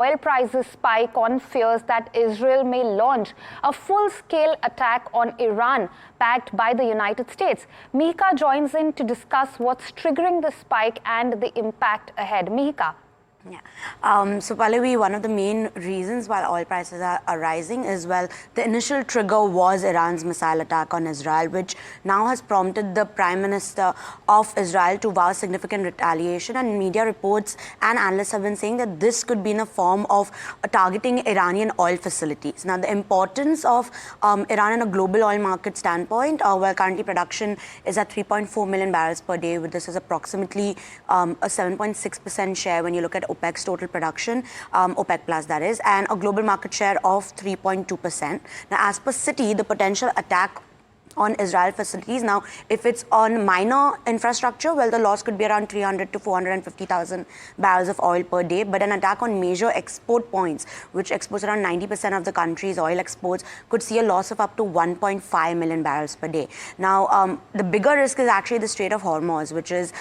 Oil prices spike on fears that Israel may launch a full-scale attack on Iran, backed by the United States. Mihika joins in to discuss what's triggering the spike and the impact ahead. Mihika. Yeah. So Pallavi, one of the main reasons why oil prices are rising is, well, the initial trigger was Iran's missile attack on Israel, which now has prompted the Prime Minister of Israel to vow significant retaliation. And media reports and analysts have been saying that this could be in a form of targeting Iranian oil facilities. Now, the importance of Iran in a global oil market standpoint, where currently production is at 3.4 million barrels per day, with this is approximately a 7.6% share when you look at OPEC's total production, OPEC plus that is, and a global market share of 3.2%. Now, as per Citi, the potential attack on Israel facilities. Now, if it's on minor infrastructure, well, the loss could be around 300 to 450,000 barrels of oil per day. But an attack on major export points, which exports around 90% of the country's oil exports, could see a loss of up to 1.5 million barrels per day. Now, the bigger risk is actually the Strait of Hormuz, which is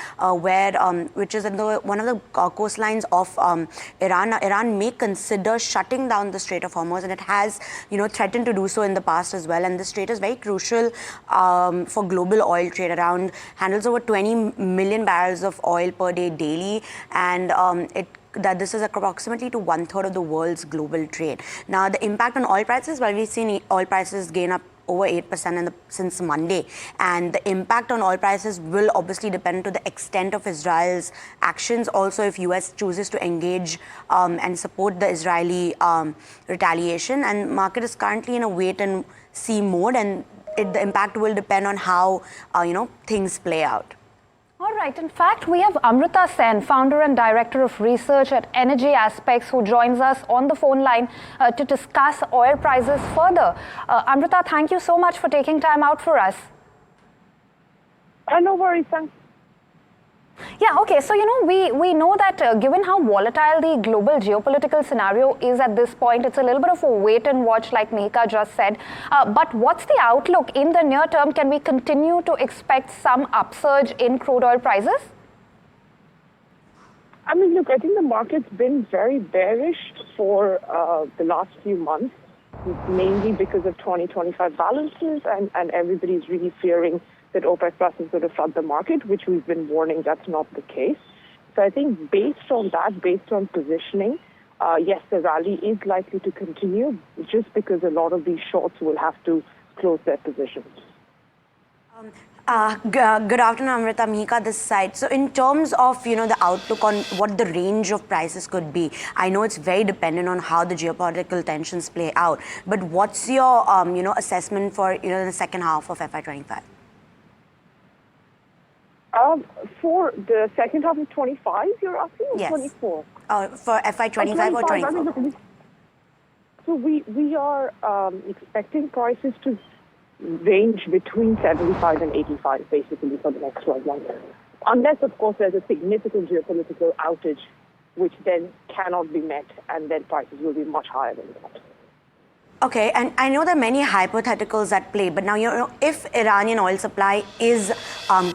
which is in one of the coastlines of Iran. Now, Iran may consider shutting down the Strait of Hormuz, and it has, threatened to do so in the past as well. And the strait is very crucial for global oil trade. Handles over 20 million barrels of oil per day daily, and this is approximately to 1/3 of the world's global trade. Now, the impact on oil prices, well, we've seen oil prices gain up over 8% since Monday, and the impact on oil prices will obviously depend to the extent of Israel's actions. Also, if US chooses to engage and support the Israeli retaliation, and market is currently in a wait and see mode, and the impact will depend on how things play out. All right. In fact, we have Amrita Sen, founder and director of research at Energy Aspects, who joins us on the phone line to discuss oil prices further. Amrita, thank you so much for taking time out for us. No worries, thanks. Yeah, okay. So, we know that given how volatile the global geopolitical scenario is at this point, it's a little bit of a wait and watch, like Mihika just said. But what's the outlook in the near term? Can we continue to expect some upsurge in crude oil prices? I mean, look, I think the market's been very bearish for the last few months, mainly because of 2025 balances, and everybody's really fearing that OPEC Plus is going to flood the market, which we've been warning that's not the case. So I think based on that, based on positioning, yes, the rally is likely to continue, just because a lot of these shorts will have to close their positions. Good afternoon, Amrita. Mihika this side. So in terms of, the outlook on what the range of prices could be, I know it's very dependent on how the geopolitical tensions play out, but what's your, assessment for, the second half of FY25? For the second half of 25, you're asking, or yes. 24? For FY25 or 24? So we are expecting prices to range between 75 and 85, basically, for the next 12 months. Unless, of course, there's a significant geopolitical outage, which then cannot be met, and then prices will be much higher than that. Okay, and I know there are many hypotheticals at play, but now, if Iranian oil supply is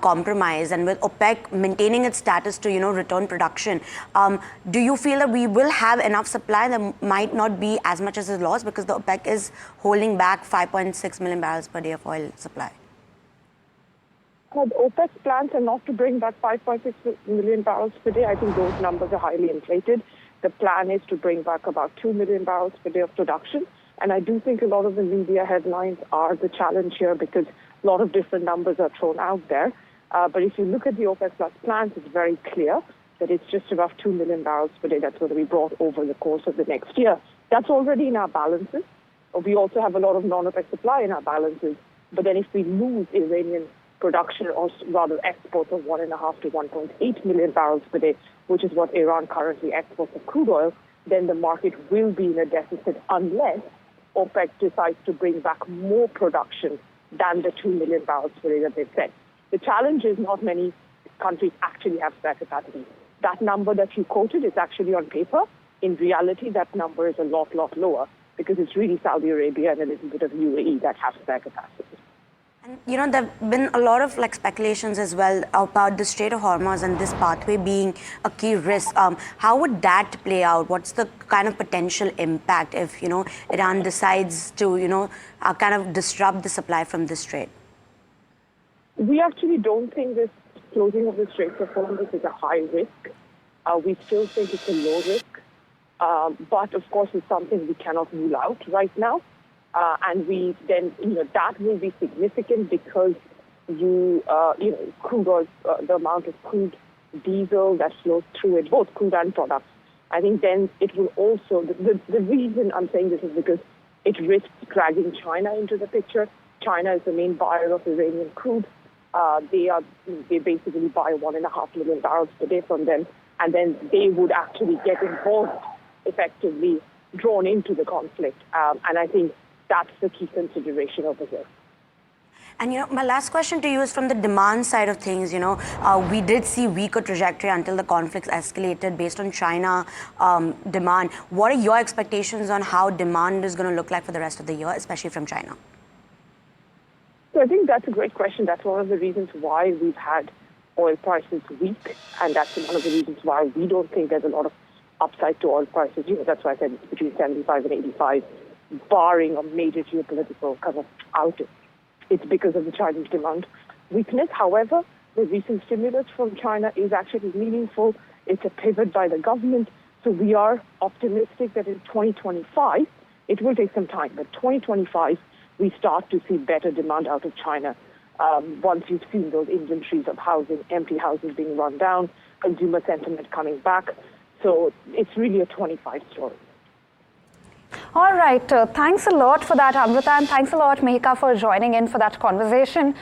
compromised, and with OPEC maintaining its status to, return production, do you feel that we will have enough supply? There might not be as much as is lost because the OPEC is holding back 5.6 million barrels per day of oil supply. The OPEC's plans are not to bring back 5.6 million barrels per day. I think those numbers are highly inflated. The plan is to bring back about 2 million barrels per day of production. And I do think a lot of the media headlines are the challenge here, because a lot of different numbers are thrown out there. But if you look at the OPEC Plus plans, it's very clear that it's just above 2 million barrels per day that's going to be brought over the course of the next year. That's already in our balances. We also have a lot of non-OPEC supply in our balances. But then if we lose Iranian production, or rather exports, of 1.5 to 1.8 million barrels per day, which is what Iran currently exports of crude oil, then the market will be in a deficit unless OPEC decides to bring back more production than the 2 million barrels per day that they've said. The challenge is not many countries actually have spare capacity. That number that you quoted is actually on paper. In reality, that number is a lot lower, because it's really Saudi Arabia and a little bit of UAE that have spare capacity. And there have been a lot of speculations as well about the Strait of Hormuz and this pathway being a key risk. How would that play out? What's the kind of potential impact if Iran decides to kind of disrupt the supply from this strait? We actually don't think this closing of the Strait of Hormuz is a high risk. We still think it's a low risk, but of course it's something we cannot rule out right now. And we then, that will be significant because crude oil, the amount of crude diesel that flows through it, both crude and products. I think then it will also, the reason I'm saying this is because it risks dragging China into the picture. China is the main buyer of Iranian crude. They basically buy 1.5 million barrels per day from them, and then they would actually get involved, effectively drawn into the conflict. And I think that's the key consideration over here. And my last question to you is from the demand side of things. We did see weaker trajectory until the conflicts escalated based on China demand. What are your expectations on how demand is going to look like for the rest of the year, especially from China? So I think that's a great question. That's one of the reasons why we've had oil prices weak, and that's one of the reasons why we don't think there's a lot of upside to oil prices. That's why I said it's between 75 and 85. Barring a major geopolitical kind of outage. It's because of the Chinese demand weakness. However, the recent stimulus from China is actually meaningful. It's a pivot by the government. So we are optimistic that in 2025, it will take some time, but 2025, we start to see better demand out of China. Once you've seen those inventories of housing, empty houses being run down, consumer sentiment coming back. So it's really a 25 story. All right. Thanks a lot for that, Amrita, and thanks a lot, Mehika, for joining in for that conversation.